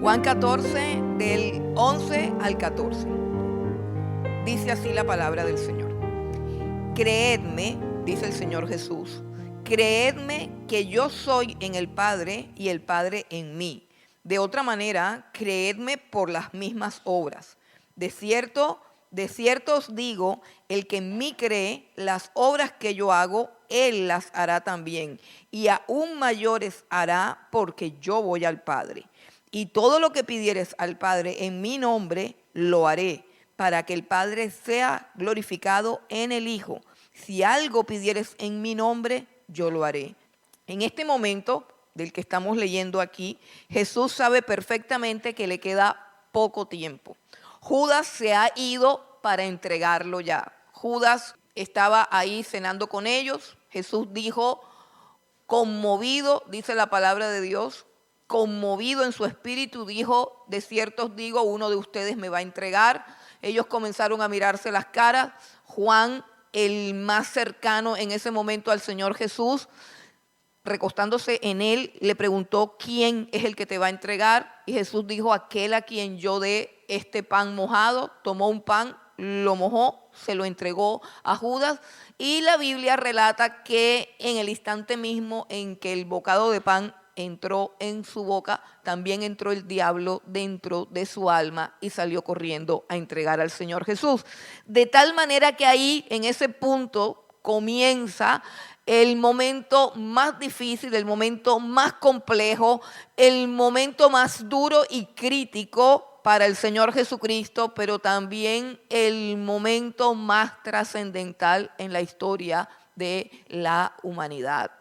Juan 14, del 11 al 14. Dice así la palabra del Señor. Creedme, dice el Señor Jesús, creedme que yo soy en el Padre y el Padre en mí. De otra manera, creedme por las mismas obras. De cierto os digo, el que en mí cree, las obras que yo hago, él las hará también. Y aún mayores hará, porque yo voy al Padre. Y todo lo que pidieres al Padre en mi nombre, lo haré, para que el Padre sea glorificado en el Hijo. Si algo pidieres en mi nombre, yo lo haré. En este momento del que estamos leyendo aquí, Jesús sabe perfectamente que le queda poco tiempo. Judas se ha ido para entregarlo ya. Judas estaba ahí cenando con ellos. Jesús dijo, conmovido, dice la palabra de Dios, conmovido en su espíritu, dijo, de cierto os digo, uno de ustedes me va a entregar. Ellos comenzaron a mirarse las caras. Juan, el más cercano en ese momento al Señor Jesús, recostándose en él, le preguntó, ¿quién es el que te va a entregar? Y Jesús dijo, aquel a quien yo dé este pan mojado. Tomó un pan, lo mojó, se lo entregó a Judas. Y la Biblia relata que en el instante mismo en que el bocado de pan entró en su boca, también entró el diablo dentro de su alma y salió corriendo a entregar al Señor Jesús. De tal manera que ahí, en ese punto, comienza el momento más difícil, el momento más complejo, el momento más duro y crítico para el Señor Jesucristo, pero también el momento más trascendental en la historia de la humanidad.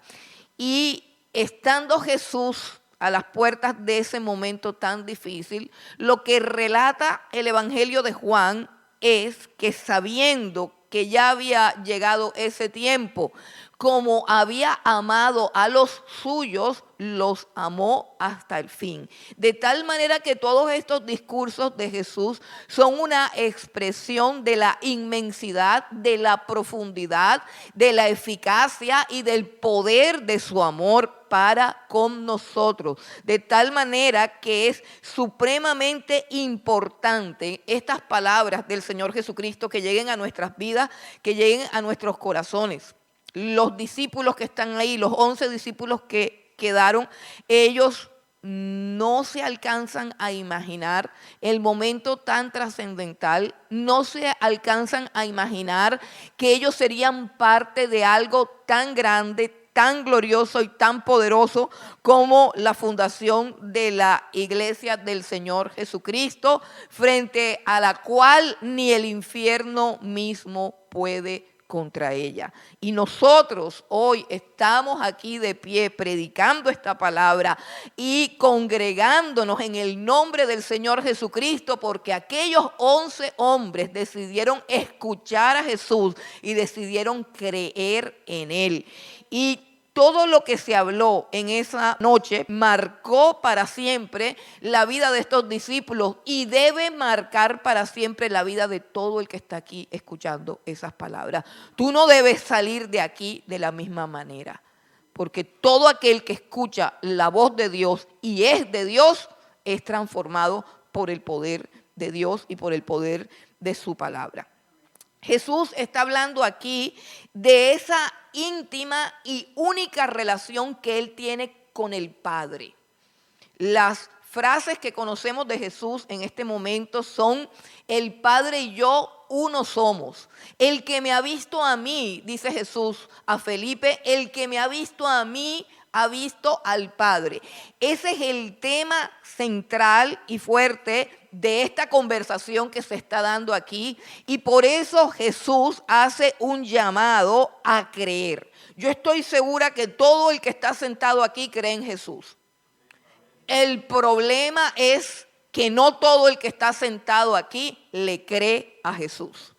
Y estando Jesús a las puertas de ese momento tan difícil, lo que relata el Evangelio de Juan es que sabiendo que ya había llegado ese tiempo, como había amado a los suyos, los amó hasta el fin. De tal manera que todos estos discursos de Jesús son una expresión de la inmensidad, de la profundidad, de la eficacia y del poder de su amor para con nosotros. De tal manera que es supremamente importante estas palabras del Señor Jesucristo que lleguen a nuestras vidas, que lleguen a nuestros corazones. Los discípulos que están ahí, los 11 discípulos que quedaron, ellos no se alcanzan a imaginar el momento tan trascendental, no se alcanzan a imaginar que ellos serían parte de algo tan grande, tan glorioso y tan poderoso como la fundación de la Iglesia del Señor Jesucristo, frente a la cual ni el infierno mismo puede contra ella. Y nosotros hoy estamos aquí de pie predicando esta palabra y congregándonos en el nombre del Señor Jesucristo, porque aquellos 11 hombres decidieron escuchar a Jesús y decidieron creer en Él. Y todo lo que se habló en esa noche marcó para siempre la vida de estos discípulos y debe marcar para siempre la vida de todo el que está aquí escuchando esas palabras. Tú no debes salir de aquí de la misma manera, porque todo aquel que escucha la voz de Dios y es de Dios es transformado por el poder de Dios y por el poder de su palabra. Jesús está hablando aquí de esa íntima y única relación que Él tiene con el Padre. Las frases que conocemos de Jesús en este momento son: el Padre y yo uno somos. El que me ha visto a mí, dice Jesús a Felipe, el que me ha visto a mí ha visto al Padre. Ese es el tema central y fuerte de esta conversación que se está dando aquí, y por eso Jesús hace un llamado a creer. Yo estoy segura que todo el que está sentado aquí cree en Jesús. El problema es que no todo el que está sentado aquí le cree a Jesús.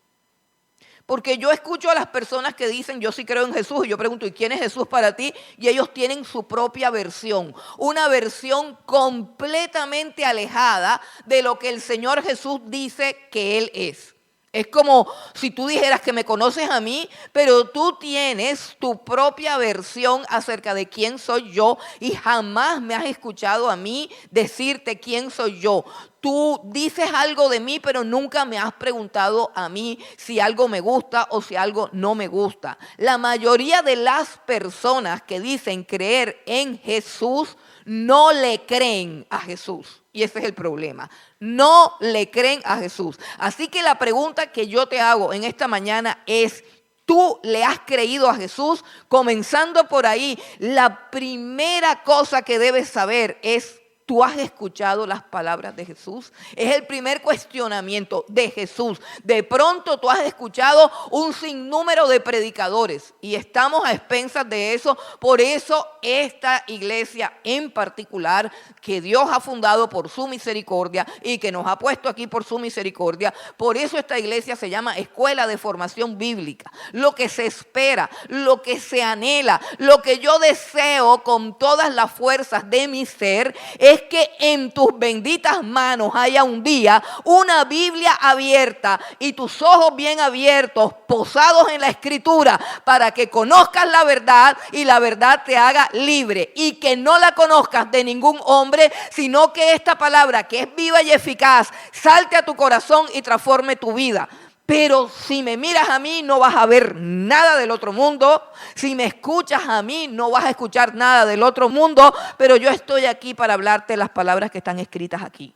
Porque yo escucho a las personas que dicen, yo sí creo en Jesús, y yo pregunto, ¿y quién es Jesús para ti? Y ellos tienen su propia versión, una versión completamente alejada de lo que el Señor Jesús dice que Él es. Es como si tú dijeras que me conoces a mí, pero tú tienes tu propia versión acerca de quién soy yo y jamás me has escuchado a mí decirte quién soy yo. Tú dices algo de mí, pero nunca me has preguntado a mí si algo me gusta o si algo no me gusta. La mayoría de las personas que dicen creer en Jesús no le creen a Jesús. Y ese es el problema. No le creen a Jesús. Así que la pregunta que yo te hago en esta mañana es: ¿tú le has creído a Jesús? Comenzando por ahí, la primera cosa que debes saber es: ¿tú has escuchado las palabras de Jesús? Es el primer cuestionamiento de Jesús. De pronto tú has escuchado un sinnúmero de predicadores y estamos a expensas de eso. Por eso esta iglesia en particular, que Dios ha fundado por su misericordia y que nos ha puesto aquí por su misericordia, por eso esta iglesia se llama Escuela de Formación Bíblica. Lo que se espera, lo que se anhela, lo que yo deseo con todas las fuerzas de mi ser es que en tus benditas manos haya un día una Biblia abierta y tus ojos bien abiertos, posados en la Escritura, para que conozcas la verdad y la verdad te haga libre, y que no la conozcas de ningún hombre, sino que esta palabra, que es viva y eficaz, salte a tu corazón y transforme tu vida. Pero si me miras a mí no vas a ver nada del otro mundo. Si me escuchas a mí no vas a escuchar nada del otro mundo. Pero yo estoy aquí para hablarte las palabras que están escritas aquí,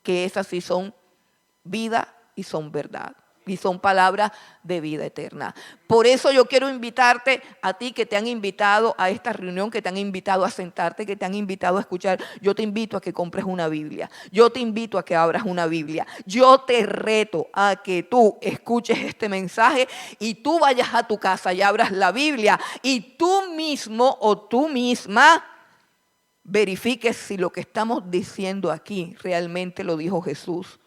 que esas sí son vida y son verdad. Y son palabras de vida eterna. Por eso yo quiero invitarte a ti que te han invitado a esta reunión, que te han invitado a sentarte, que te han invitado a escuchar. Yo te invito a que compres una Biblia. Yo te invito a que abras una Biblia. Yo te reto a que tú escuches este mensaje y tú vayas a tu casa y abras la Biblia y tú mismo o tú misma verifiques si lo que estamos diciendo aquí realmente lo dijo Jesús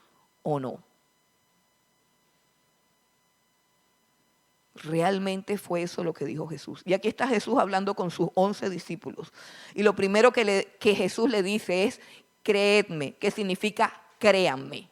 o no. Realmente fue eso lo que dijo Jesús. Y aquí está Jesús hablando con sus 11 discípulos. Y lo primero que Jesús le dice es: creedme, que significa créanme,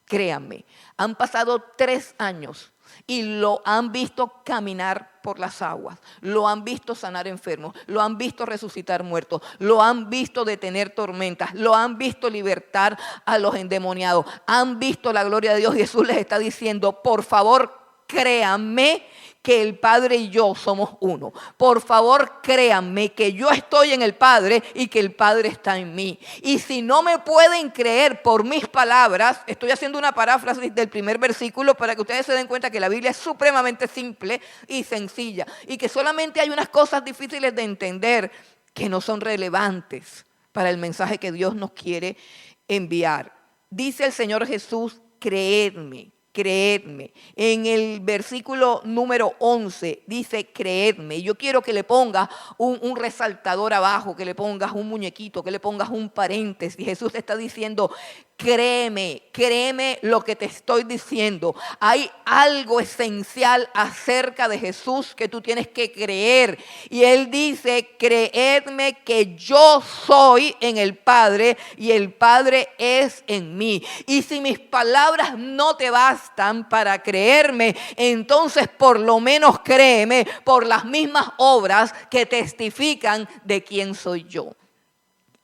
créanme. Han pasado 3 años y lo han visto caminar por las aguas, lo han visto sanar enfermos, lo han visto resucitar muertos, lo han visto detener tormentas, lo han visto libertar a los endemoniados, han visto la gloria de Dios. Jesús les está diciendo: por favor, créanme que el Padre y yo somos uno. Por favor, créanme que yo estoy en el Padre y que el Padre está en mí. Y si no me pueden creer por mis palabras, estoy haciendo una paráfrasis del primer versículo para que ustedes se den cuenta que la Biblia es supremamente simple y sencilla y que solamente hay unas cosas difíciles de entender que no son relevantes para el mensaje que Dios nos quiere enviar. Dice el Señor Jesús: creedme. Creedme. En el versículo número 11 dice: creedme. Yo quiero que le pongas un resaltador abajo, que le pongas un muñequito, que le pongas un paréntesis. Jesús te está diciendo: créeme, créeme lo que te estoy diciendo. Hay algo esencial acerca de Jesús que tú tienes que creer. Y Él dice: creedme que yo soy en el Padre y el Padre es en mí. Y si mis palabras no te bastan para creerme, entonces por lo menos créeme por las mismas obras que testifican de quién soy yo.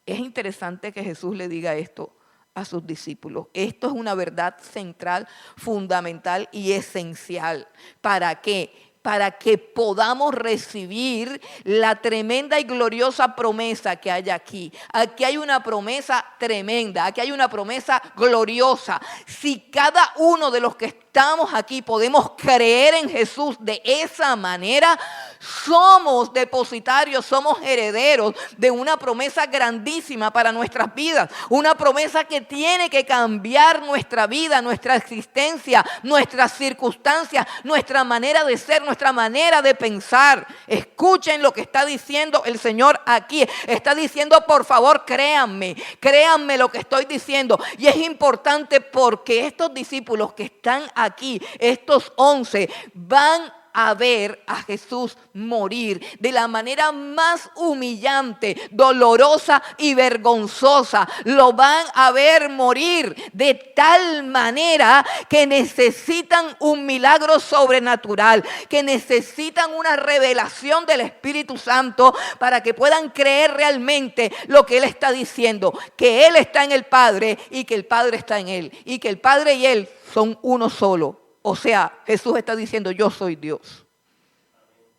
Es interesante que Jesús le diga esto a sus discípulos. Esto es una verdad central, fundamental y esencial. ¿Para qué? Para que podamos recibir la tremenda y gloriosa promesa que hay aquí. Aquí hay una promesa tremenda, aquí hay una promesa gloriosa. Si cada uno de los que estamos aquí podemos creer en Jesús de esa manera, somos depositarios, somos herederos de una promesa grandísima para nuestras vidas. Una promesa que tiene que cambiar nuestra vida, nuestra existencia, nuestras circunstancias, nuestra manera de ser, nuestra manera de pensar. Escuchen lo que está diciendo el Señor aquí. Está diciendo: por favor, créanme, créanme lo que estoy diciendo. Y es importante porque estos discípulos que están aquí, estos 11, van a ver a Jesús morir de la manera más humillante, dolorosa y vergonzosa. Lo van a ver morir de tal manera que necesitan un milagro sobrenatural, que necesitan una revelación del Espíritu Santo para que puedan creer realmente lo que Él está diciendo, que Él está en el Padre y que el Padre está en Él, y que el Padre y Él son uno solo. O sea, Jesús está diciendo, yo soy Dios.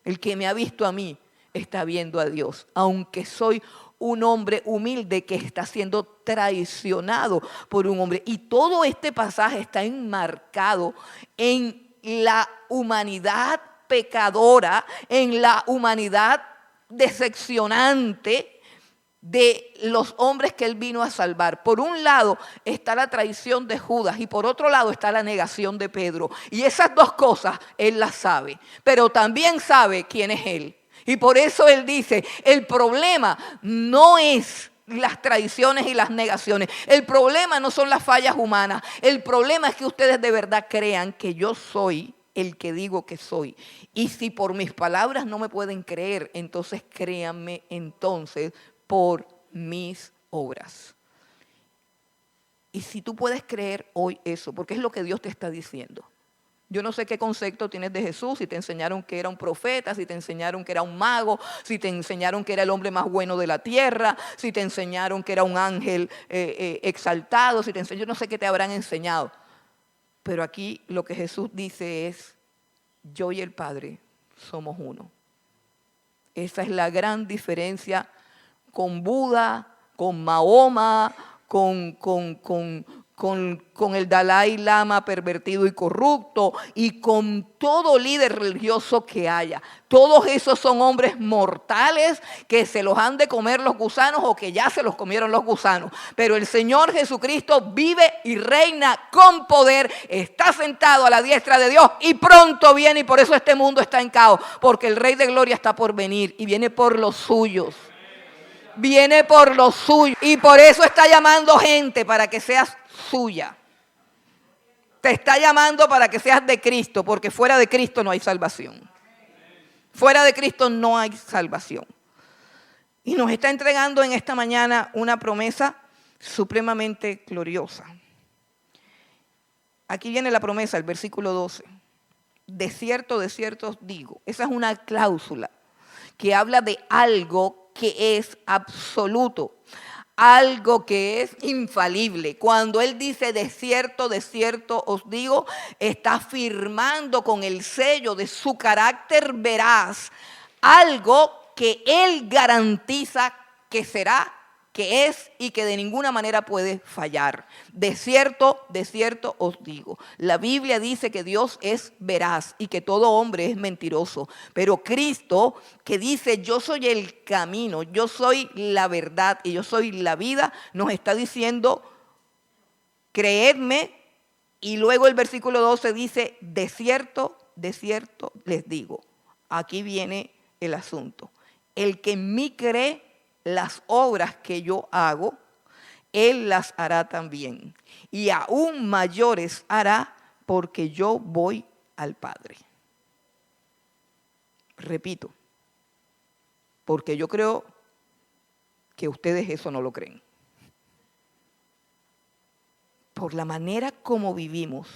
El que me ha visto a mí está viendo a Dios, aunque soy un hombre humilde que está siendo traicionado por un hombre. Y todo este pasaje está enmarcado en la humanidad pecadora, en la humanidad decepcionante de los hombres que Él vino a salvar. Por un lado está la traición de Judas y por otro lado está la negación de Pedro. Y esas dos cosas Él las sabe, pero también sabe quién es Él. Y por eso Él dice, el problema no es las traiciones y las negaciones. El problema no son las fallas humanas. El problema es que ustedes de verdad crean que yo soy el que digo que soy. Y si por mis palabras no me pueden creer, entonces créanme entonces por mis obras. Y si tú puedes creer hoy eso, porque es lo que Dios te está diciendo. Yo no sé qué concepto tienes de Jesús, si te enseñaron que era un profeta, si te enseñaron que era un mago, si te enseñaron que era el hombre más bueno de la tierra, si te enseñaron que era un ángel exaltado, si te enseñaron, yo no sé qué te habrán enseñado. Pero aquí lo que Jesús dice es, yo y el Padre somos uno. Esa es la gran diferencia con Buda, con Mahoma, con el Dalai Lama pervertido y corrupto y con todo líder religioso que haya. Todos esos son hombres mortales que se los han de comer los gusanos o que ya se los comieron los gusanos. Pero el Señor Jesucristo vive y reina con poder, está sentado a la diestra de Dios y pronto viene, y por eso este mundo está en caos, porque el Rey de Gloria está por venir y viene por los suyos. Viene por lo suyo y por eso está llamando gente para que seas suya. Te está llamando para que seas de Cristo, porque fuera de Cristo no hay salvación. Fuera de Cristo no hay salvación. Y nos está entregando en esta mañana una promesa supremamente gloriosa. Aquí viene la promesa, el versículo 12. De cierto os digo. Esa es una cláusula que habla de algo que es absoluto, algo que es infalible. Cuando Él dice de cierto os digo, está afirmando con el sello de su carácter veraz algo que Él garantiza que será, que es y que de ninguna manera puede fallar. De cierto os digo. La Biblia dice que Dios es veraz y que todo hombre es mentiroso. Pero Cristo, que dice yo soy el camino, yo soy la verdad y yo soy la vida, nos está diciendo creedme. Y luego el versículo 12 dice de cierto les digo. Aquí viene el asunto. El que en mí cree, las obras que yo hago, Él las hará también. Y aún mayores hará, porque yo voy al Padre. Repito, porque yo creo que ustedes eso no lo creen. Por la manera como vivimos,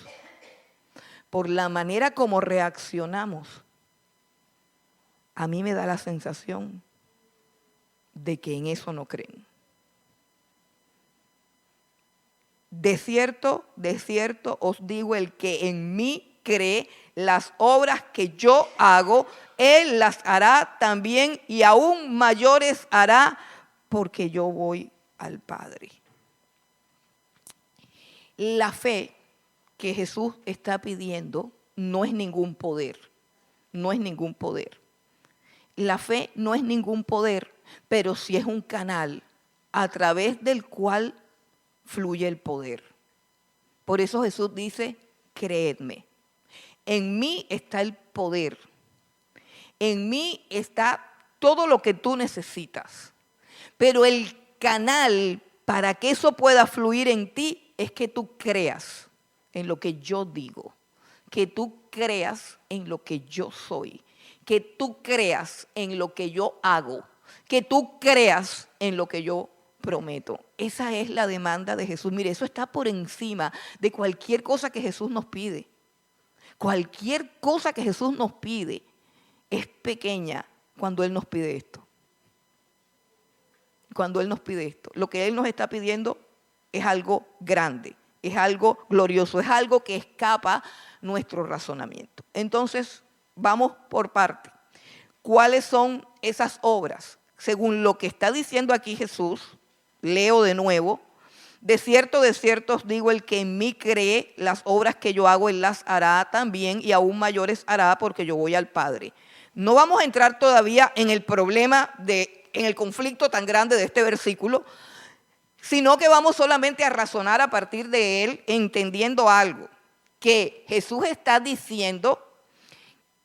por la manera como reaccionamos, a mí me da la sensación de que en eso no creen. De cierto os digo, el que en mí cree, las obras que yo hago, Él las hará también y aún mayores hará, porque yo voy al Padre. La fe que Jesús está pidiendo no es ningún poder, no es ningún poder. La fe no es ningún poder, pero sí es un canal a través del cual fluye el poder. Por eso Jesús dice, creedme. En mí está el poder. En mí está todo lo que tú necesitas. Pero el canal para que eso pueda fluir en ti es que tú creas en lo que yo digo. Que tú creas en lo que yo soy, que tú creas en lo que yo hago, que tú creas en lo que yo prometo. Esa es la demanda de Jesús. Mire, eso está por encima de cualquier cosa que Jesús nos pide. Cualquier cosa que Jesús nos pide es pequeña cuando Él nos pide esto. Cuando Él nos pide esto. Lo que Él nos está pidiendo es algo grande, es algo glorioso, es algo que escapa nuestro razonamiento. Entonces, vamos por parte. ¿Cuáles son esas obras? Según lo que está diciendo aquí Jesús, leo de nuevo: de cierto os digo, el que en mí cree, las obras que yo hago, Él las hará también, y aún mayores hará, porque yo voy al Padre. No vamos a entrar todavía en el problema, en el conflicto tan grande de este versículo, sino que vamos solamente a razonar a partir de él, entendiendo algo, que Jesús está diciendo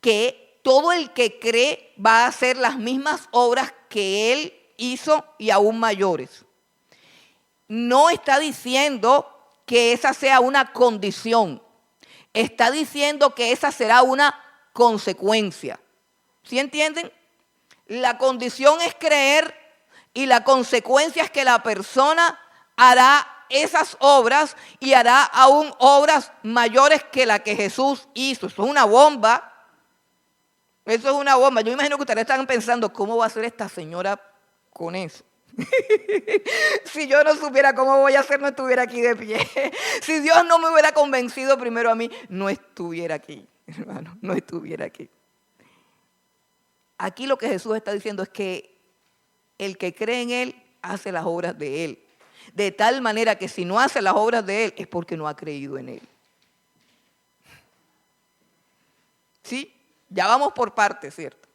que todo el que cree va a hacer las mismas obras que Él hizo y aún mayores. No está diciendo que esa sea una condición, está diciendo que esa será una consecuencia. ¿Sí entienden? La condición es creer y la consecuencia es que la persona hará esas obras y hará aún obras mayores que la que Jesús hizo. Eso es una bomba. Eso es una bomba. Yo imagino que ustedes están pensando, ¿cómo va a hacer esta señora con eso? Si yo no supiera cómo voy a hacer, no estuviera aquí de pie. Si Dios no me hubiera convencido primero a mí, no estuviera aquí, hermano, no estuviera aquí. Aquí lo que Jesús está diciendo es que el que cree en Él hace las obras de Él. De tal manera que si no hace las obras de Él es porque no ha creído en Él. ¿Sí? Ya vamos por partes, ¿cierto?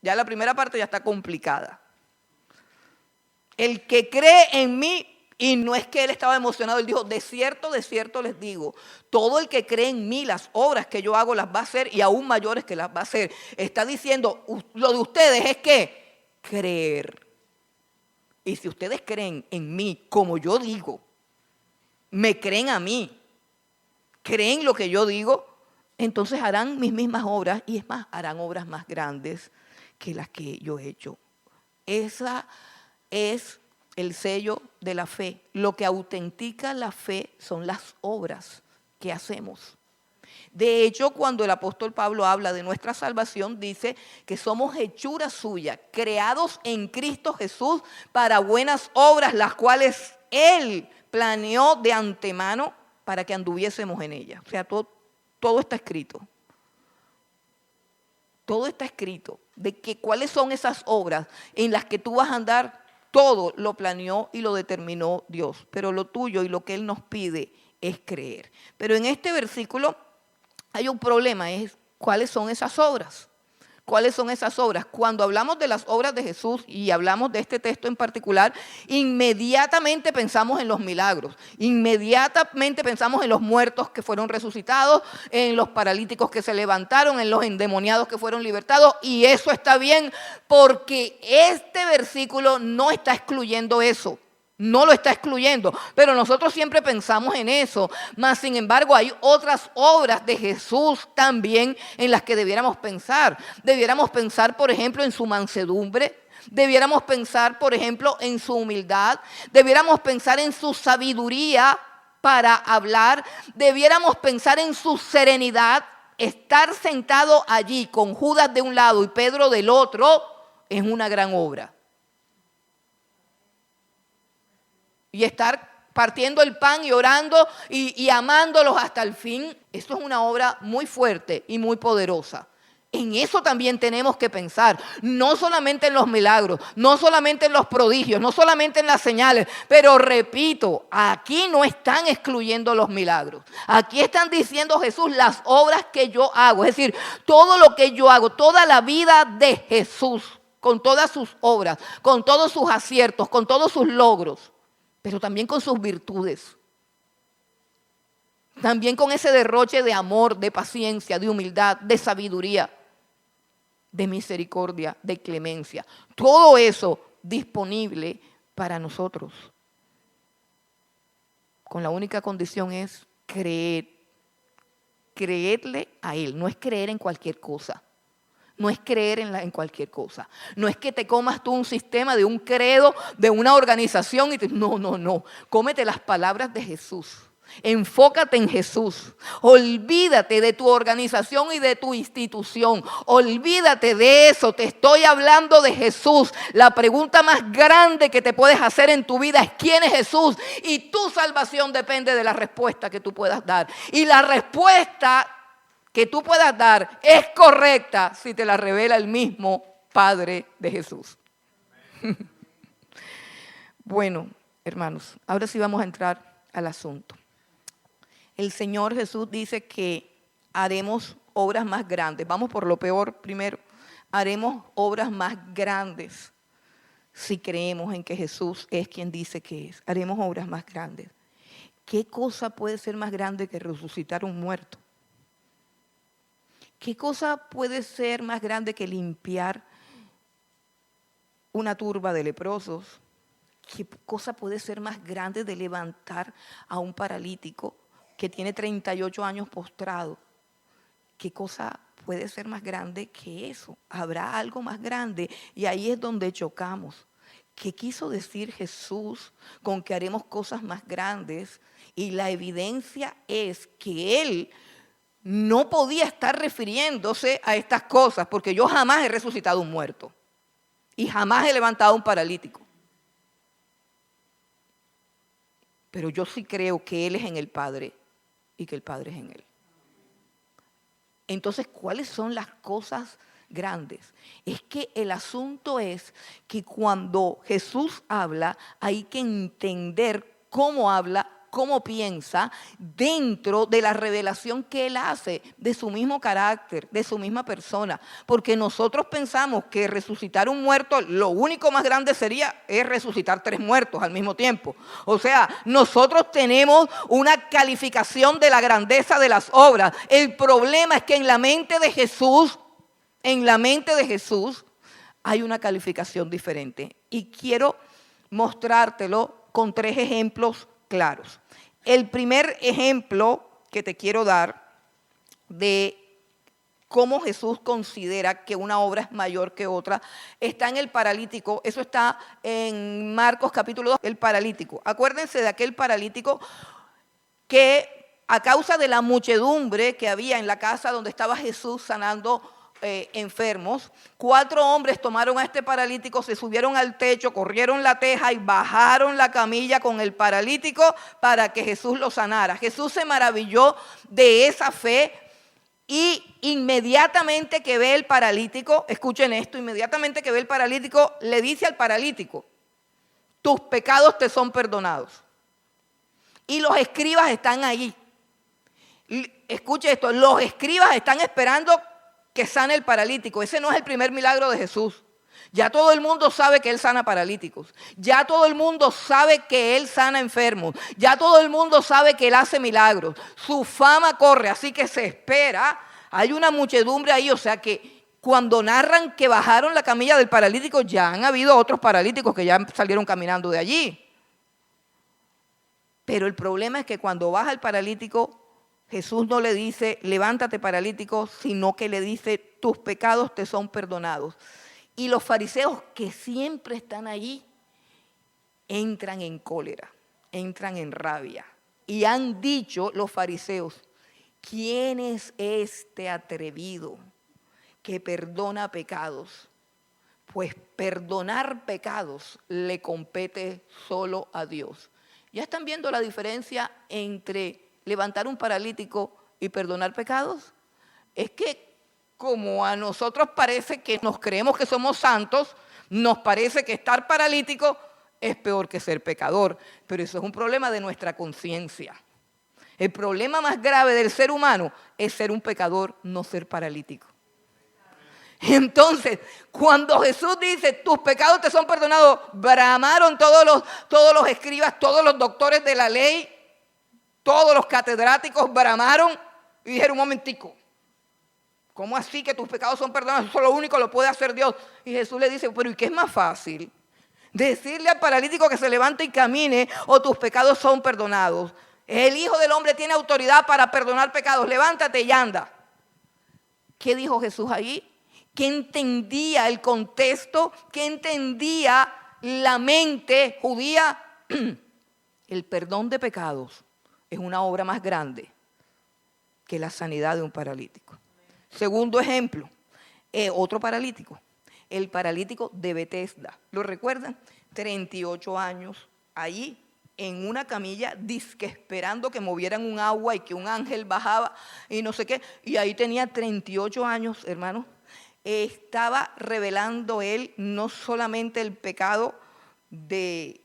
Ya la primera parte ya está complicada. El que cree en mí, y no es que él estaba emocionado, él dijo, de cierto les digo, todo el que cree en mí, las obras que yo hago las va a hacer y aún mayores que las va a hacer. Está diciendo, lo de ustedes es que creer. Y si ustedes creen en mí, como yo digo, me creen a mí, creen lo que yo digo, entonces harán mis mismas obras y es más, harán obras más grandes que las que yo he hecho. Esa es el sello de la fe. Lo que autentica la fe son las obras que hacemos. De hecho, cuando el apóstol Pablo habla de nuestra salvación, dice que somos hechura suya, creados en Cristo Jesús para buenas obras, las cuales Él planeó de antemano para que anduviésemos en ellas. O sea, todo está escrito. Todo está escrito. De que cuáles son esas obras en las que tú vas a andar, todo lo planeó y lo determinó Dios. Pero lo tuyo y lo que Él nos pide es creer. Pero en este versículo hay un problema, es cuáles son esas obras. ¿Cuáles son esas obras? Cuando hablamos de las obras de Jesús y hablamos de este texto en particular, inmediatamente pensamos en los milagros, inmediatamente pensamos en los muertos que fueron resucitados, en los paralíticos que se levantaron, en los endemoniados que fueron libertados, y eso está bien porque este versículo no está excluyendo eso. No lo está excluyendo, pero nosotros siempre pensamos en eso. Mas, sin embargo, hay otras obras de Jesús también en las que debiéramos pensar. Debiéramos pensar, por ejemplo, en su mansedumbre. Debiéramos pensar, por ejemplo, en su humildad. Debiéramos pensar en su sabiduría para hablar. Debiéramos pensar en su serenidad. Estar sentado allí con Judas de un lado y Pedro del otro es una gran obra. Y estar partiendo el pan y orando y amándolos hasta el fin, eso es una obra muy fuerte y muy poderosa. En eso también tenemos que pensar, no solamente en los milagros, no solamente en los prodigios, no solamente en las señales, pero repito, aquí no están excluyendo los milagros. Aquí están diciendo Jesús las obras que yo hago, es decir, todo lo que yo hago, toda la vida de Jesús, con todas sus obras, con todos sus aciertos, con todos sus logros, pero también con sus virtudes, también con ese derroche de amor, de paciencia, de humildad, de sabiduría, de misericordia, de clemencia. Todo eso disponible para nosotros. Con la única condición es creer creerle a Él. No es creer en cualquier cosa. No es creer en cualquier cosa. No es que te comas tú un sistema de un credo, de una organización. No. Cómete las palabras de Jesús. Enfócate en Jesús. Olvídate de tu organización y de tu institución. Olvídate de eso. Te estoy hablando de Jesús. La pregunta más grande que te puedes hacer en tu vida es ¿quién es Jesús? Y tu salvación depende de la respuesta que tú puedas dar. Y la respuesta que tú puedas dar es correcta si te la revela el mismo Padre de Jesús. Bueno, hermanos, ahora sí vamos a entrar al asunto. El Señor Jesús dice que haremos obras más grandes. Vamos por lo peor primero. Haremos obras más grandes si creemos en que Jesús es quien dice que es. Haremos obras más grandes. ¿Qué cosa puede ser más grande que resucitar un muerto? ¿Qué cosa puede ser más grande que limpiar una turba de leprosos? ¿Qué cosa puede ser más grande de levantar a un paralítico que tiene 38 años postrado? ¿Qué cosa puede ser más grande que eso? ¿Habrá algo más grande? Y ahí es donde chocamos. ¿Qué quiso decir Jesús con que haremos cosas más grandes? Y la evidencia es que Él no podía estar refiriéndose a estas cosas, porque yo jamás he resucitado un muerto y jamás he levantado un paralítico. Pero yo sí creo que Él es en el Padre y que el Padre es en Él. Entonces, ¿cuáles son las cosas grandes? Es que el asunto es que cuando Jesús habla, hay que entender cómo habla, cómo piensa dentro de la revelación que Él hace de su mismo carácter, de su misma persona. Porque nosotros pensamos que resucitar un muerto, lo único más grande es resucitar 3 muertos al mismo tiempo. O sea, nosotros tenemos una calificación de la grandeza de las obras. El problema es que en la mente de Jesús hay una calificación diferente. Y quiero mostrártelo con 3 ejemplos claros. El primer ejemplo que te quiero dar de cómo Jesús considera que una obra es mayor que otra está en el paralítico. Eso está en Marcos capítulo 2, el paralítico. Acuérdense de aquel paralítico que a causa de la muchedumbre que había en la casa donde estaba Jesús sanando enfermos, 4 hombres tomaron a este paralítico, se subieron al techo, corrieron la teja y bajaron la camilla con el paralítico para que Jesús lo sanara. Jesús se maravilló de esa fe y inmediatamente que ve el paralítico, escuchen esto, inmediatamente que ve el paralítico, le dice al paralítico: tus pecados te son perdonados. Y los escribas están ahí. Escuche esto, los escribas están esperando que sane el paralítico. Ese no es el primer milagro de Jesús. Ya todo el mundo sabe que Él sana paralíticos. Ya todo el mundo sabe que Él sana enfermos. Ya todo el mundo sabe que Él hace milagros. Su fama corre, así que se espera. Hay una muchedumbre ahí, o sea que cuando narran que bajaron la camilla del paralítico, ya han habido otros paralíticos que ya salieron caminando de allí. Pero el problema es que cuando baja el paralítico, Jesús no le dice, levántate paralítico, sino que le dice, tus pecados te son perdonados. Y los fariseos que siempre están allí, entran en cólera, entran en rabia. Y han dicho los fariseos, ¿quién es este atrevido que perdona pecados? Pues perdonar pecados le compete solo a Dios. ¿Ya están viendo la diferencia entre levantar un paralítico y perdonar pecados? Es que como a nosotros parece que nos creemos que somos santos, nos parece que estar paralítico es peor que ser pecador, pero eso es un problema de nuestra conciencia. El problema más grave del ser humano es ser un pecador, no ser paralítico. Entonces, cuando Jesús dice, tus pecados te son perdonados, bramaron todos los escribas, todos los doctores de la ley, todos los catedráticos bramaron y dijeron, un momentico, ¿cómo así que tus pecados son perdonados? Eso lo único lo puede hacer Dios. Y Jesús le dice, pero ¿y qué es más fácil? ¿Decirle al paralítico que se levante y camine o tus pecados son perdonados? El Hijo del Hombre tiene autoridad para perdonar pecados. Levántate y anda. ¿Qué dijo Jesús ahí? ¿Qué entendía el contexto? ¿Qué entendía la mente judía? El perdón de pecados es una obra más grande que la sanidad de un paralítico. Segundo ejemplo, otro paralítico, el paralítico de Betesda. ¿Lo recuerdan? 38 años allí en una camilla, dizque esperando que movieran un agua y que un ángel bajaba y no sé qué. Y ahí tenía 38 años, hermanos. Estaba revelando él no solamente el pecado de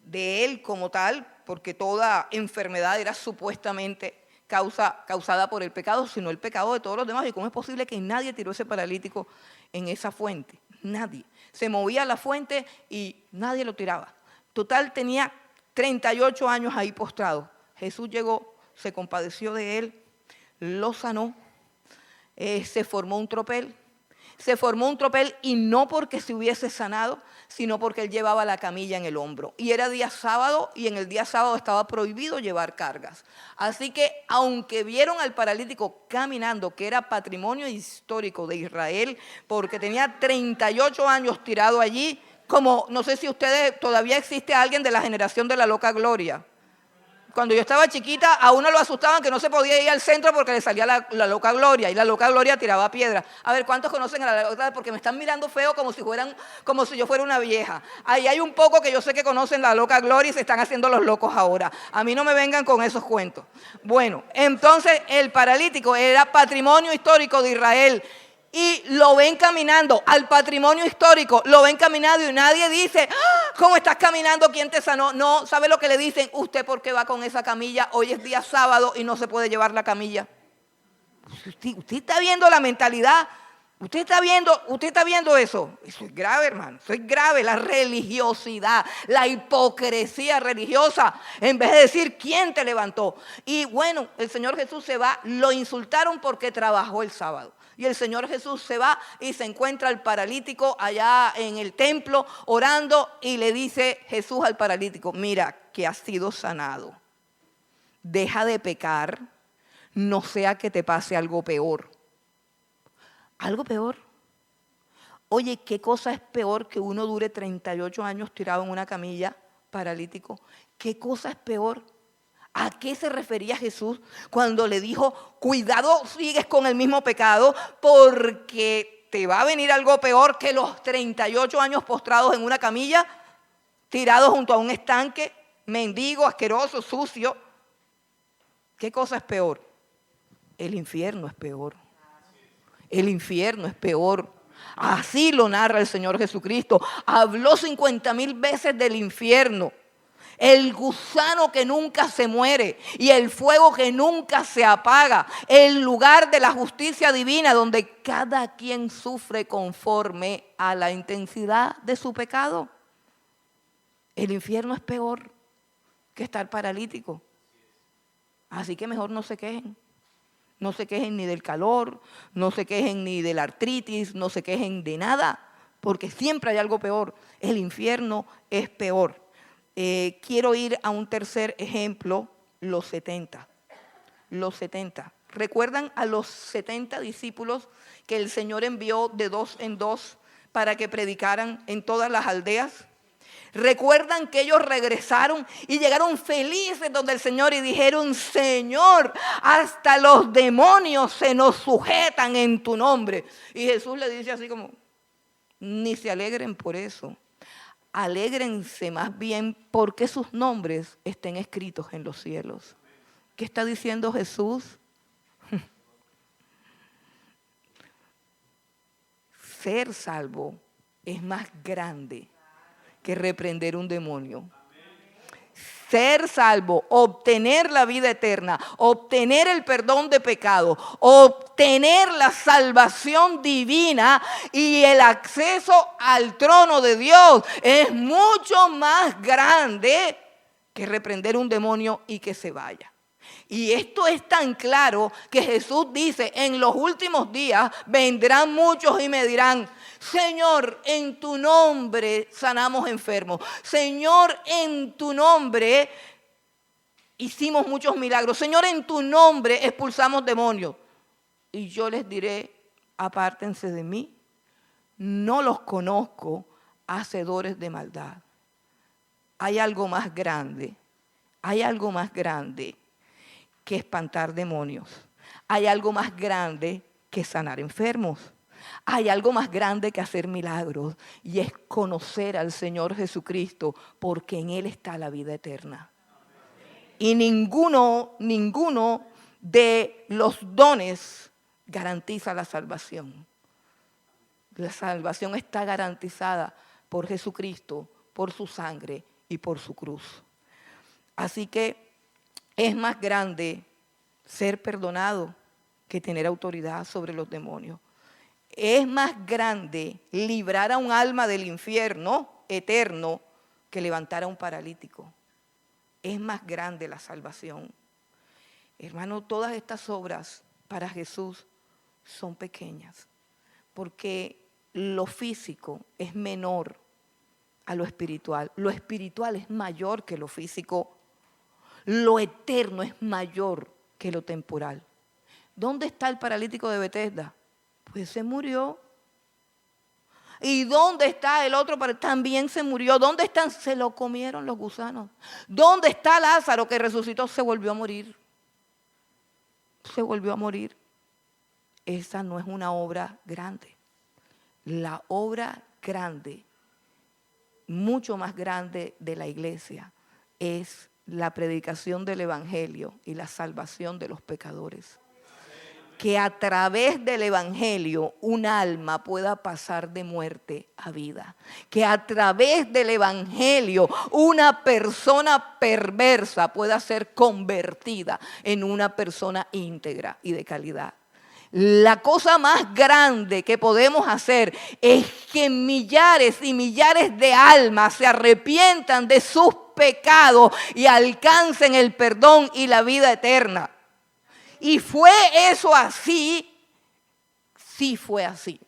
él como tal, porque toda enfermedad era supuestamente causada por el pecado, sino el pecado de todos los demás. ¿Y cómo es posible que nadie tiró ese paralítico en esa fuente? Nadie. Se movía la fuente y nadie lo tiraba. Total, tenía 38 años ahí postrado. Jesús llegó, se compadeció de él, lo sanó, se formó un tropel. Se formó un tropel y no porque se hubiese sanado, sino porque él llevaba la camilla en el hombro. Y era día sábado y en el día sábado estaba prohibido llevar cargas. Así que aunque vieron al paralítico caminando, que era patrimonio histórico de Israel, porque tenía 38 años tirado allí, como no sé si ustedes, todavía existe alguien de la generación de la loca Gloria. Cuando yo estaba chiquita, a uno lo asustaban que no se podía ir al centro porque le salía la loca Gloria, y la loca Gloria tiraba piedra. A ver, ¿cuántos conocen a la loca? Porque me están mirando feo como si yo fuera una vieja. Ahí hay un poco que yo sé que conocen la loca Gloria y se están haciendo los locos ahora. A mí no me vengan con esos cuentos. Bueno, entonces el paralítico era patrimonio histórico de Israel. Y lo ven caminando al patrimonio histórico, lo ven caminando y nadie dice, ¿cómo estás caminando? ¿Quién te sanó? No, ¿sabe lo que le dicen? ¿Usted por qué va con esa camilla? Hoy es día sábado y no se puede llevar la camilla. Usted está viendo la mentalidad, usted está viendo eso. Eso es grave, hermano, eso es grave, la religiosidad, la hipocresía religiosa, en vez de decir, ¿quién te levantó? Y bueno, el Señor Jesús se va, lo insultaron porque trabajó el sábado. Y el Señor Jesús se va y se encuentra al paralítico allá en el templo orando y le dice Jesús al paralítico, mira que has sido sanado, deja de pecar, no sea que te pase algo peor. ¿Algo peor? Oye, ¿qué cosa es peor que uno dure 38 años tirado en una camilla paralítico? ¿Qué cosa es peor? ¿A qué se refería Jesús cuando le dijo, cuidado, sigues con el mismo pecado porque te va a venir algo peor que los 38 años postrados en una camilla, tirados junto a un estanque, mendigo, asqueroso, sucio? ¿Qué cosa es peor? El infierno es peor. El infierno es peor. Así lo narra el Señor Jesucristo. Habló 50,000 veces del infierno. El gusano que nunca se muere y el fuego que nunca se apaga. El lugar de la justicia divina donde cada quien sufre conforme a la intensidad de su pecado. El infierno es peor que estar paralítico. Así que mejor no se quejen. No se quejen ni del calor, no se quejen ni de la artritis, no se quejen de nada, porque siempre hay algo peor. El infierno es peor. Quiero ir a un tercer ejemplo, los 70. Los 70. ¿Recuerdan a los 70 discípulos que el Señor envió de 2 en 2 para que predicaran en todas las aldeas? ¿Recuerdan que ellos regresaron y llegaron felices donde el Señor y dijeron, Señor, hasta los demonios se nos sujetan en tu nombre? Y Jesús le dice así como, ni se alegren por eso. Alégrense más bien porque sus nombres estén escritos en los cielos. ¿Qué está diciendo Jesús? Ser salvo es más grande que reprender un demonio. Ser salvo, obtener la vida eterna, obtener el perdón de pecado, obtener la salvación divina y el acceso al trono de Dios es mucho más grande que reprender un demonio y que se vaya. Y esto es tan claro que Jesús dice, en los últimos días vendrán muchos y me dirán, Señor, en tu nombre sanamos enfermos. Señor, en tu nombre hicimos muchos milagros. Señor, en tu nombre expulsamos demonios. Y yo les diré, apártense de mí, no los conozco, hacedores de maldad. Hay algo más grande que espantar demonios. Hay algo más grande que sanar enfermos. Hay algo más grande que hacer milagros, y es conocer al Señor Jesucristo, porque en Él está la vida eterna. Y ninguno de los dones garantiza la salvación. La salvación está garantizada por Jesucristo, por su sangre y por su cruz. Así que es más grande ser perdonado que tener autoridad sobre los demonios. Es más grande librar a un alma del infierno eterno que levantar a un paralítico. Es más grande la salvación. Hermano, todas estas obras para Jesús son pequeñas, porque lo físico es menor a lo espiritual. Lo espiritual es mayor que lo físico. Lo eterno es mayor que lo temporal. ¿Dónde está el paralítico de Betesda? Pues se murió. ¿Y dónde está el otro? También se murió. ¿Dónde están? Se lo comieron los gusanos. ¿Dónde está Lázaro que resucitó? Se volvió a morir. Se volvió a morir. Esa no es una obra grande. La obra grande, mucho más grande de la iglesia, es la predicación del evangelio y la salvación de los pecadores. Que a través del evangelio un alma pueda pasar de muerte a vida. Que a través del evangelio una persona perversa pueda ser convertida en una persona íntegra y de calidad. La cosa más grande que podemos hacer es que millares y millares de almas se arrepientan de sus pecados y alcancen el perdón y la vida eterna. Y fue eso así, sí fue así.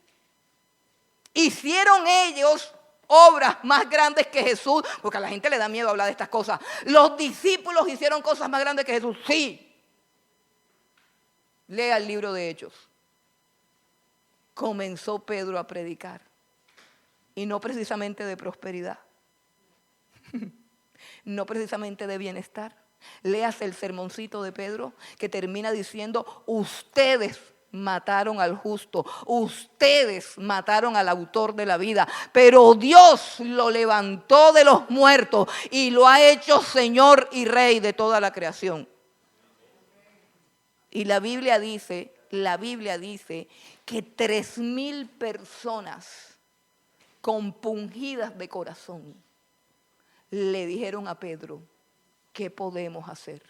Hicieron ellos obras más grandes que Jesús, porque a la gente le da miedo hablar de estas cosas. Los discípulos hicieron cosas más grandes que Jesús, sí. Lea el libro de Hechos. Comenzó Pedro a predicar, y no precisamente de prosperidad, no precisamente de bienestar. Léase el sermoncito de Pedro, que termina diciendo: ustedes mataron al justo, ustedes mataron al autor de la vida, pero Dios lo levantó de los muertos y lo ha hecho Señor y Rey de toda la creación. Y la Biblia dice que 3,000 personas compungidas de corazón le dijeron a Pedro: ¿qué podemos hacer?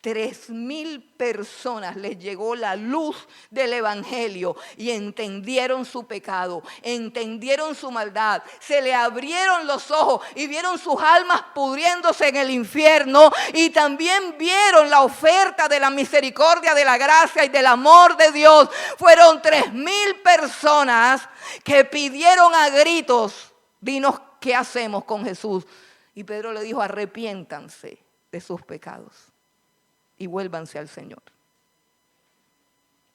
3,000 personas les llegó la luz del evangelio y entendieron su pecado, entendieron su maldad, se le abrieron los ojos y vieron sus almas pudriéndose en el infierno, y también vieron la oferta de la misericordia, de la gracia y del amor de Dios. Fueron 3,000 personas que pidieron a gritos: dinos qué hacemos con Jesús. Y Pedro le dijo: arrepiéntanse de sus pecados y vuélvanse al Señor.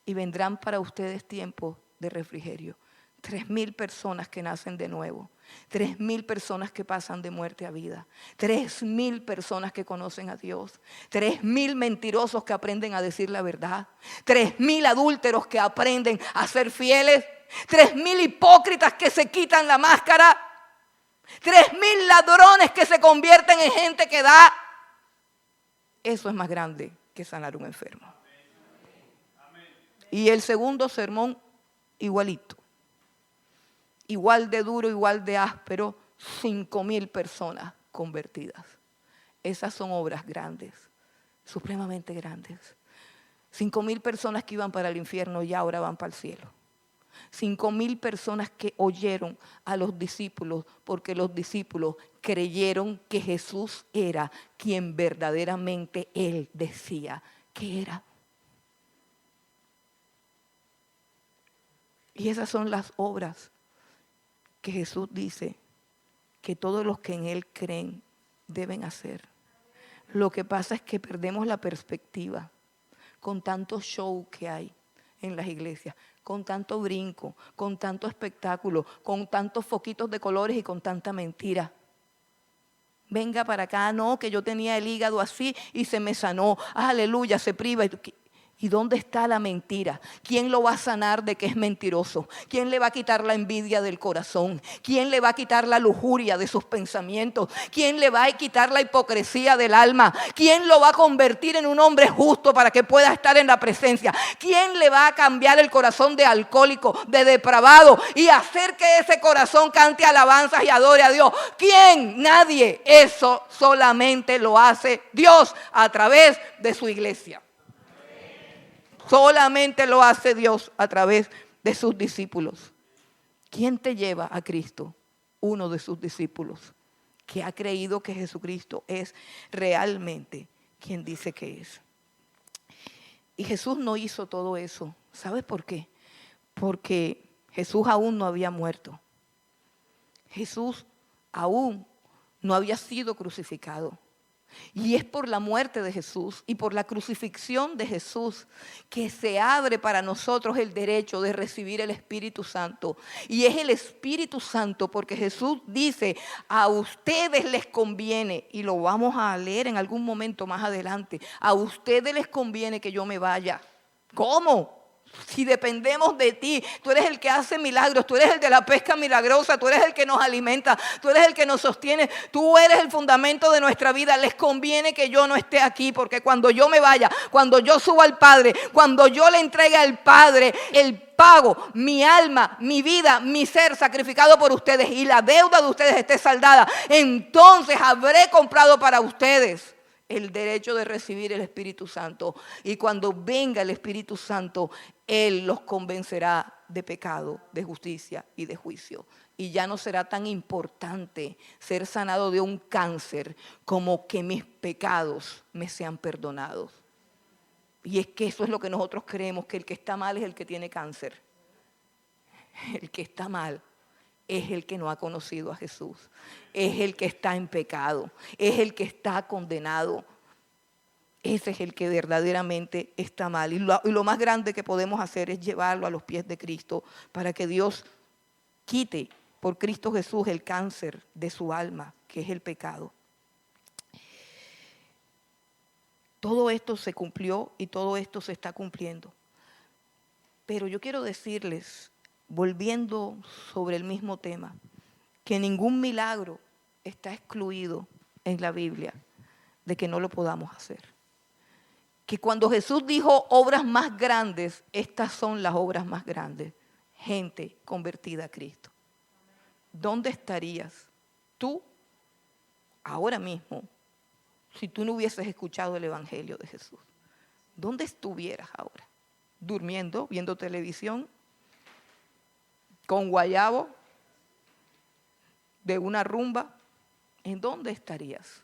Y vendrán para ustedes tiempos de refrigerio. 3,000 personas que nacen de nuevo. 3,000 personas que pasan de muerte a vida. 3,000 personas que conocen a Dios. 3,000 mentirosos que aprenden a decir la verdad. 3,000 adúlteros que aprenden a ser fieles. 3,000 hipócritas que se quitan la máscara. 3,000 ladrones que se convierten en gente que da. Eso es más grande que sanar un enfermo. Y el segundo sermón, igualito. Igual de duro, igual de áspero, 5,000 personas convertidas. Esas son obras grandes, supremamente grandes. 5,000 personas que iban para el infierno y ahora van para el cielo. 5,000 personas que oyeron a los discípulos, porque los discípulos creyeron que Jesús era quien verdaderamente Él decía que era. Y esas son las obras que Jesús dice que todos los que en Él creen deben hacer. Lo que pasa es que perdemos la perspectiva con tanto show que hay en las iglesias, con tanto brinco, con tanto espectáculo, con tantos foquitos de colores y con tanta mentira. Venga para acá, no, que yo tenía el hígado así y se me sanó. Aleluya, se priva. ¿Y dónde está la mentira? ¿Quién lo va a sanar de que es mentiroso? ¿Quién le va a quitar la envidia del corazón? ¿Quién le va a quitar la lujuria de sus pensamientos? ¿Quién le va a quitar la hipocresía del alma? ¿Quién lo va a convertir en un hombre justo para que pueda estar en la presencia? ¿Quién le va a cambiar el corazón de alcohólico, de depravado y hacer que ese corazón cante alabanzas y adore a Dios? ¿Quién? Nadie. Eso solamente lo hace Dios a través de su iglesia. Solamente lo hace Dios a través de sus discípulos. ¿Quién te lleva a Cristo? Uno de sus discípulos que ha creído que Jesucristo es realmente quien dice que es. Y Jesús no hizo todo eso. ¿Sabes por qué? Porque Jesús aún no había muerto. Jesús aún no había sido crucificado. Y es por la muerte de Jesús y por la crucifixión de Jesús que se abre para nosotros el derecho de recibir el Espíritu Santo. Y es el Espíritu Santo porque Jesús dice, a ustedes les conviene, y lo vamos a leer en algún momento más adelante, a ustedes les conviene que yo me vaya. ¿Cómo? Si dependemos de ti, tú eres el que hace milagros, tú eres el de la pesca milagrosa, tú eres el que nos alimenta, tú eres el que nos sostiene, tú eres el fundamento de nuestra vida. Les conviene que yo no esté aquí porque cuando yo me vaya, cuando yo suba al Padre, cuando yo le entregue al Padre el pago, mi alma, mi vida, mi ser sacrificado por ustedes y la deuda de ustedes esté saldada, entonces habré comprado para ustedes el derecho de recibir el Espíritu Santo. Y cuando venga el Espíritu Santo, Él los convencerá de pecado, de justicia y de juicio. Y ya no será tan importante ser sanado de un cáncer como que mis pecados me sean perdonados. Y es que eso es lo que nosotros creemos, que el que está mal es el que tiene cáncer. El que está mal es el que no ha conocido a Jesús, es el que está en pecado, es el que está condenado. Ese es el que verdaderamente está mal. Y lo más grande que podemos hacer es llevarlo a los pies de Cristo para que Dios quite por Cristo Jesús el cáncer de su alma, que es el pecado. Todo esto se cumplió y todo esto se está cumpliendo. Pero yo quiero decirles, volviendo sobre el mismo tema, que ningún milagro está excluido en la Biblia de que no lo podamos hacer. Que cuando Jesús dijo obras más grandes, estas son las obras más grandes. Gente convertida a Cristo. ¿Dónde estarías tú ahora mismo si tú no hubieses escuchado el Evangelio de Jesús? ¿Dónde estuvieras ahora? ¿Durmiendo, viendo televisión? ¿Con guayabo? ¿De una rumba? ¿En dónde estarías?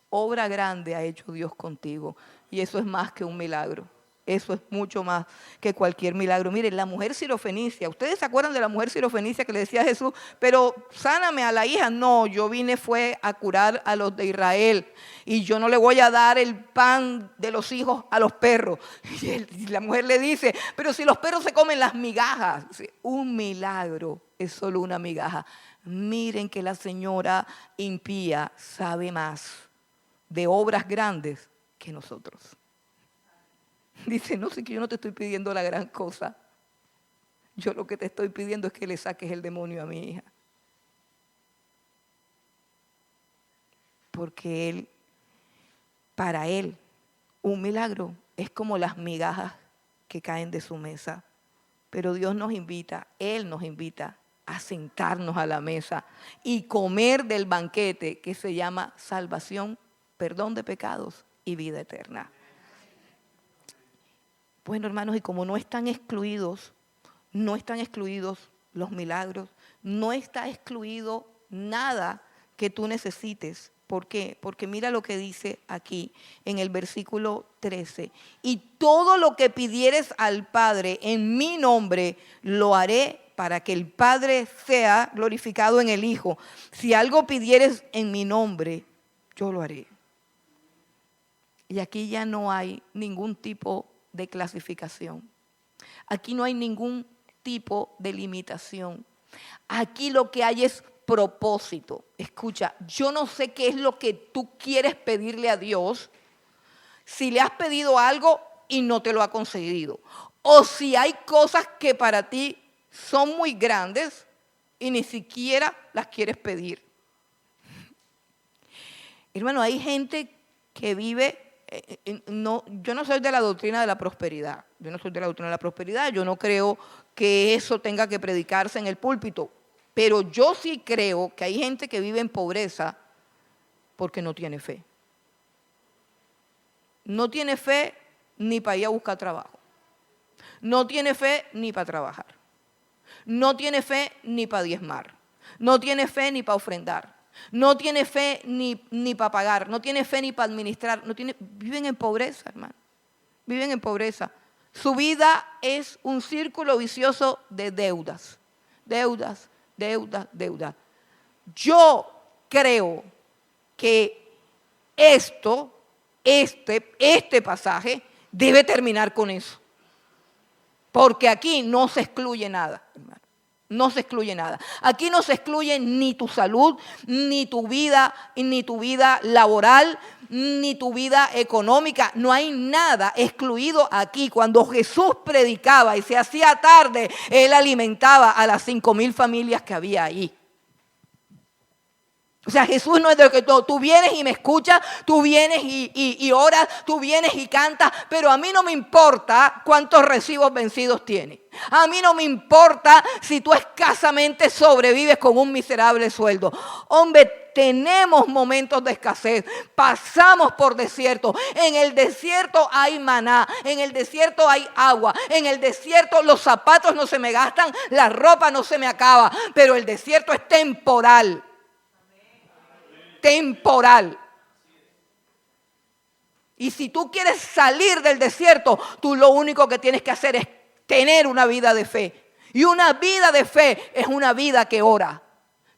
Obra grande ha hecho Dios contigo y eso es más que un milagro. Eso es mucho más que cualquier milagro. Miren, la mujer sirofenicia, ¿ustedes se acuerdan de la mujer sirofenicia que le decía a Jesús, pero sáname a la hija? No, yo vine fue a curar a los de Israel y yo no le voy a dar el pan de los hijos a los perros. Y la mujer le dice, pero si los perros se comen las migajas. Un milagro es solo una migaja. Miren que la señora impía sabe más de obras grandes que nosotros. Dice, no sé, que yo no te estoy pidiendo la gran cosa. Yo lo que te estoy pidiendo es que le saques el demonio a mi hija. Porque para él, un milagro es como las migajas que caen de su mesa. Pero Dios nos invita, Él nos invita a sentarnos a la mesa y comer del banquete que se llama salvación, perdón de pecados y vida eterna. Bueno, hermanos, y como no están excluidos los milagros, no está excluido nada que tú necesites. ¿Por qué? Porque mira lo que dice aquí en el versículo 13. Y todo lo que pidieres al Padre en mi nombre, lo haré para que el Padre sea glorificado en el Hijo. Si algo pidieres en mi nombre, yo lo haré. Y aquí ya no hay ningún tipo de clasificación. Aquí no hay ningún tipo de limitación. Aquí lo que hay es propósito. Escucha, yo no sé qué es lo que tú quieres pedirle a Dios, si le has pedido algo y no te lo ha concedido, o si hay cosas que para ti son muy grandes y ni siquiera las quieres pedir. Hermano, hay gente que vive, yo no soy de la doctrina de la prosperidad, yo no creo que eso tenga que predicarse en el púlpito, pero yo sí creo que hay gente que vive en pobreza porque no tiene fe. No tiene fe ni para ir a buscar trabajo. No tiene fe ni para trabajar. No tiene fe ni para diezmar. No tiene fe ni para ofrendar. No tiene fe ni para pagar. No tiene fe ni para administrar. Viven en pobreza, hermano. Viven en pobreza. Su vida es un círculo vicioso de deudas. Deudas, deudas, deudas. Yo creo que este pasaje debe terminar con eso. Porque aquí no se excluye nada, hermano. No se excluye nada. Aquí no se excluye ni tu salud, ni tu vida laboral, ni tu vida económica. No hay nada excluido aquí. Cuando Jesús predicaba y se hacía tarde, Él alimentaba a las 5,000 familias que había ahí. O sea, Jesús no es de lo que tú vienes y me escuchas, tú vienes y oras, tú vienes y cantas, pero a mí no me importa cuántos recibos vencidos tienes. A mí no me importa si tú escasamente sobrevives con un miserable sueldo. Hombre, tenemos momentos de escasez, pasamos por desierto. En el desierto hay maná, en el desierto hay agua, en el desierto los zapatos no se me gastan, la ropa no se me acaba, pero el desierto es temporal. Temporal. Y si tú quieres salir del desierto, tú lo único que tienes que hacer es tener una vida de fe. Y una vida de fe es una vida que ora.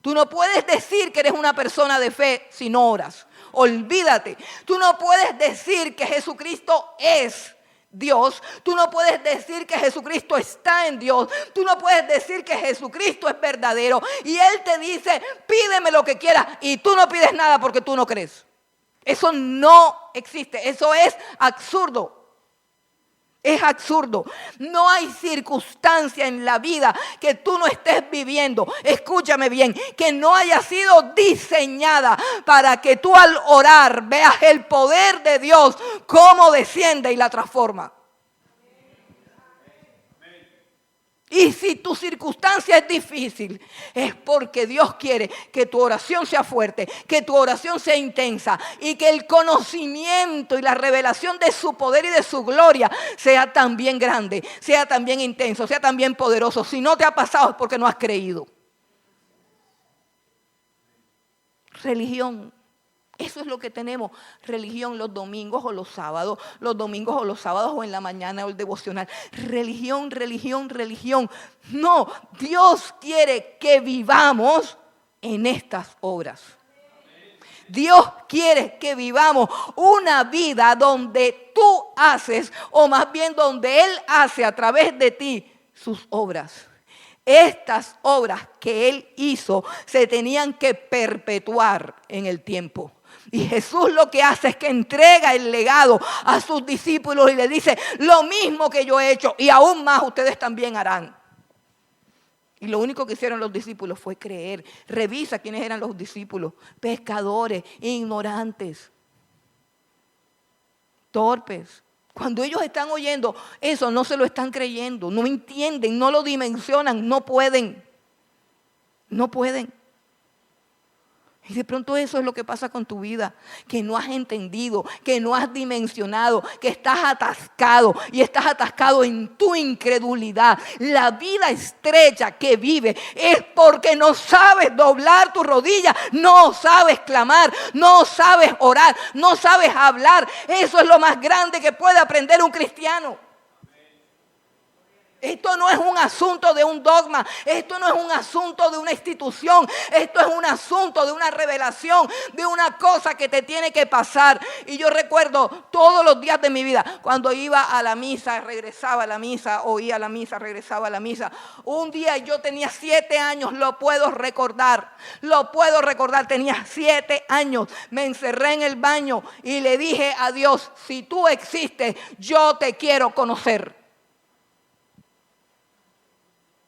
Tú no puedes decir que eres una persona de fe si no oras. Olvídate. Tú no puedes decir que Jesucristo es Dios. Tú no puedes decir que Jesucristo está en Dios. Tú no puedes decir que Jesucristo es verdadero. Y Él te dice, pídeme lo que quieras. Y tú no pides nada porque tú no crees. Eso no existe. Eso es absurdo. Es absurdo. No hay circunstancia en la vida que tú no estés viviendo. Escúchame bien, que no haya sido diseñada para que tú al orar veas el poder de Dios, cómo desciende y la transforma. Y si tu circunstancia es difícil, es porque Dios quiere que tu oración sea fuerte, que tu oración sea intensa y que el conocimiento y la revelación de su poder y de su gloria sea también grande, sea también intenso, sea también poderoso. Si no te ha pasado es porque no has creído. Religión. Eso es lo que tenemos, religión los domingos o los sábados o en la mañana o el devocional. Religión, religión, religión. No, Dios quiere que vivamos en estas obras. Dios quiere que vivamos una vida donde tú haces, o más bien donde Él hace a través de ti sus obras. Estas obras que Él hizo se tenían que perpetuar en el tiempo. Y Jesús lo que hace es que entrega el legado a sus discípulos y le dice, lo mismo que yo he hecho y aún más ustedes también harán. Y lo único que hicieron los discípulos fue creer. Revisa quiénes eran los discípulos: pescadores, ignorantes, torpes. Cuando ellos están oyendo eso, no se lo están creyendo, no entienden, no lo dimensionan, no pueden. No pueden. Y de pronto eso es lo que pasa con tu vida, que no has entendido, que no has dimensionado, que estás atascado y estás atascado en tu incredulidad. La vida estrecha que vives es porque no sabes doblar tu rodilla, no sabes clamar, no sabes orar, no sabes hablar. Eso es lo más grande que puede aprender un cristiano. Esto no es un asunto de un dogma, esto no es un asunto de una institución, esto es un asunto de una revelación, de una cosa que te tiene que pasar. Y yo recuerdo todos los días de mi vida, cuando iba a la misa, regresaba a la misa, oía la misa, regresaba a la misa. Un día yo tenía 7 años, lo puedo recordar, tenía 7 años. Me encerré en el baño y le dije a Dios, si tú existes, yo te quiero conocer.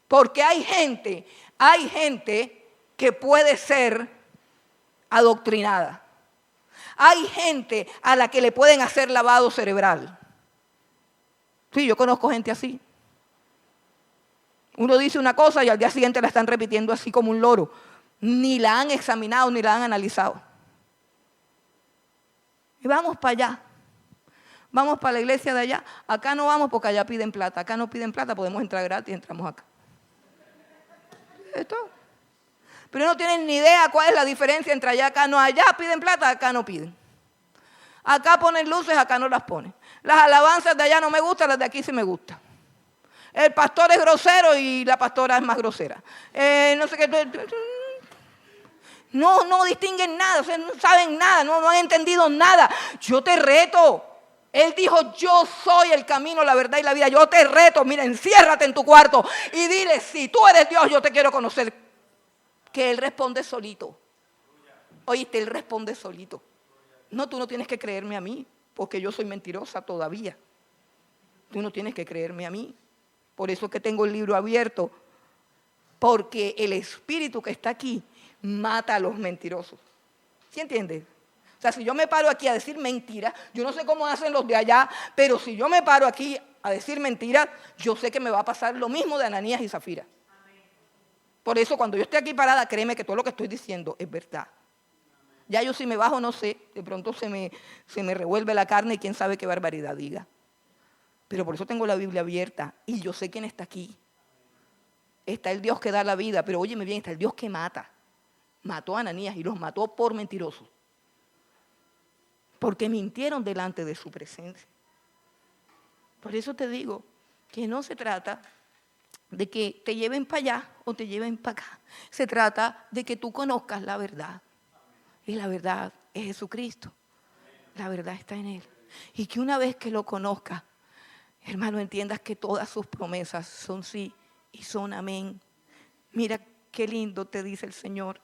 Porque hay gente que puede ser adoctrinada. Hay gente a la que le pueden hacer lavado cerebral. Sí, yo conozco gente así. Uno dice una cosa y al día siguiente la están repitiendo así como un loro. Ni la han examinado ni la han analizado. Y vamos para allá. Vamos para la iglesia de allá. Acá no vamos porque allá piden plata. Acá no piden plata, podemos entrar gratis, entramos acá. Esto. Pero no tienen ni idea cuál es la diferencia entre allá y acá. No, allá piden plata, acá no piden. Acá ponen luces, acá no las ponen. Las alabanzas de allá no me gustan, las de aquí sí me gustan. El pastor es grosero y la pastora es más grosera. No sé qué. No distinguen nada, o sea, no saben nada, no han entendido nada. Yo te reto. Él dijo, yo soy el camino, la verdad y la vida. Yo te reto, mira, enciérrate en tu cuarto y dile, si tú eres Dios, yo te quiero conocer. Que Él responde solito. Oíste, Él responde solito. No, tú no tienes que creerme a mí, porque yo soy mentirosa todavía. Tú no tienes que creerme a mí. Por eso es que tengo el libro abierto. Porque el espíritu que está aquí mata a los mentirosos. ¿Sí entiendes? O sea, si yo me paro aquí a decir mentiras, yo no sé cómo hacen los de allá, pero si yo me paro aquí a decir mentiras, yo sé que me va a pasar lo mismo de Ananías y Zafira. Por eso cuando yo esté aquí parada, créeme que todo lo que estoy diciendo es verdad. Ya yo si me bajo no sé, de pronto se me revuelve la carne y quién sabe qué barbaridad diga. Pero por eso tengo la Biblia abierta y yo sé quién está aquí. Está el Dios que da la vida, pero óyeme bien, está el Dios que mata. Mató a Ananías y los mató por mentirosos. Porque mintieron delante de su presencia. Por eso te digo que no se trata de que te lleven para allá o te lleven para acá. Se trata de que tú conozcas la verdad. Y la verdad es Jesucristo. La verdad está en Él. Y que una vez que lo conozcas, hermano, entiendas que todas sus promesas son sí y son amén. Mira qué lindo te dice el Señor.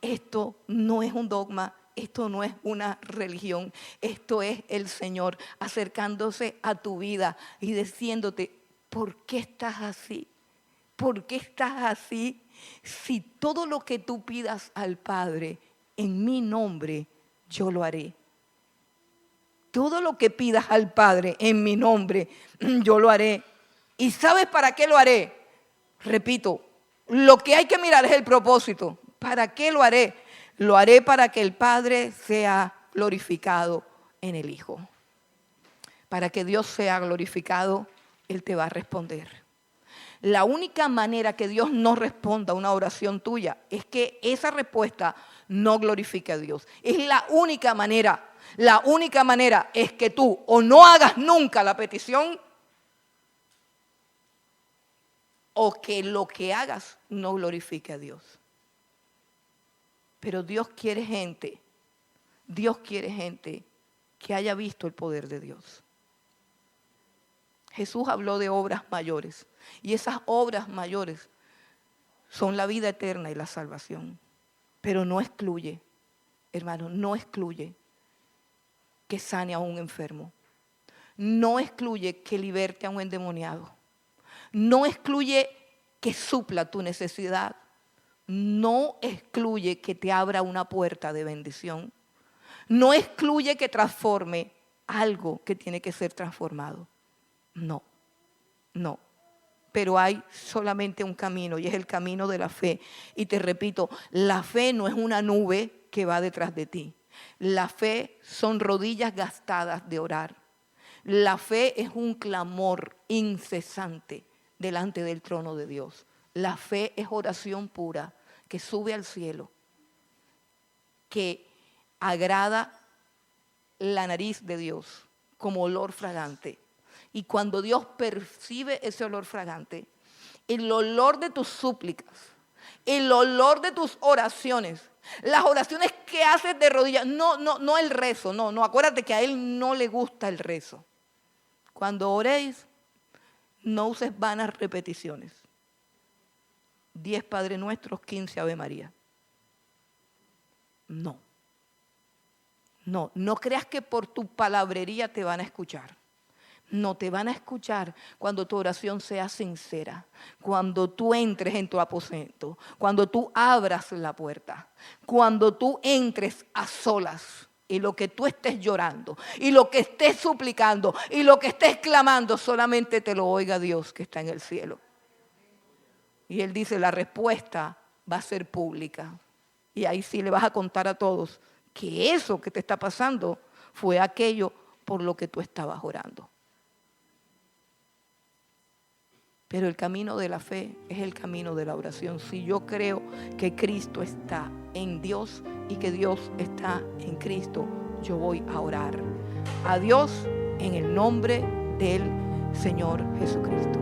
Esto no es un dogma, esto no es una religión, esto es el Señor acercándose a tu vida y diciéndote, ¿por qué estás así? ¿Por qué estás así? Si todo lo que tú pidas al Padre en mi nombre, yo lo haré. Todo lo que pidas al Padre en mi nombre, yo lo haré. ¿Y sabes para qué lo haré? Repito, lo que hay que mirar es el propósito. ¿Para qué lo haré? Lo haré para que el Padre sea glorificado en el Hijo. Para que Dios sea glorificado, Él te va a responder. La única manera que Dios no responda a una oración tuya es que esa respuesta no glorifique a Dios. Es la única manera. La única manera es que tú o no hagas nunca la petición o que lo que hagas no glorifique a Dios. Pero Dios quiere gente que haya visto el poder de Dios. Jesús habló de obras mayores y esas obras mayores son la vida eterna y la salvación. Pero no excluye, hermano, no excluye que sane a un enfermo. No excluye que liberte a un endemoniado. No excluye que supla tu necesidad. No excluye que te abra una puerta de bendición. No excluye que transforme algo que tiene que ser transformado. No. Pero hay solamente un camino y es el camino de la fe. Y te repito, la fe no es una nube que va detrás de ti. La fe son rodillas gastadas de orar. La fe es un clamor incesante delante del trono de Dios. La fe es oración pura que sube al cielo, que agrada la nariz de Dios como olor fragante. Y cuando Dios percibe ese olor fragante, el olor de tus súplicas, el olor de tus oraciones, las oraciones que haces de rodillas, no el rezo, no, acuérdate que a Él no le gusta el rezo. Cuando oréis, no uses vanas repeticiones. 10 Padre Nuestros, 15 Ave María. No creas que por tu palabrería te van a escuchar. No, te van a escuchar cuando tu oración sea sincera, cuando tú entres en tu aposento, cuando tú abras la puerta, cuando tú entres a solas y lo que tú estés llorando y lo que estés suplicando y lo que estés clamando solamente te lo oiga Dios que está en el cielo. Y Él dice, la respuesta va a ser pública. Y ahí sí le vas a contar a todos que eso que te está pasando fue aquello por lo que tú estabas orando. Pero el camino de la fe es el camino de la oración. Si yo creo que Cristo está en Dios y que Dios está en Cristo, yo voy a orar a Dios en el nombre del Señor Jesucristo.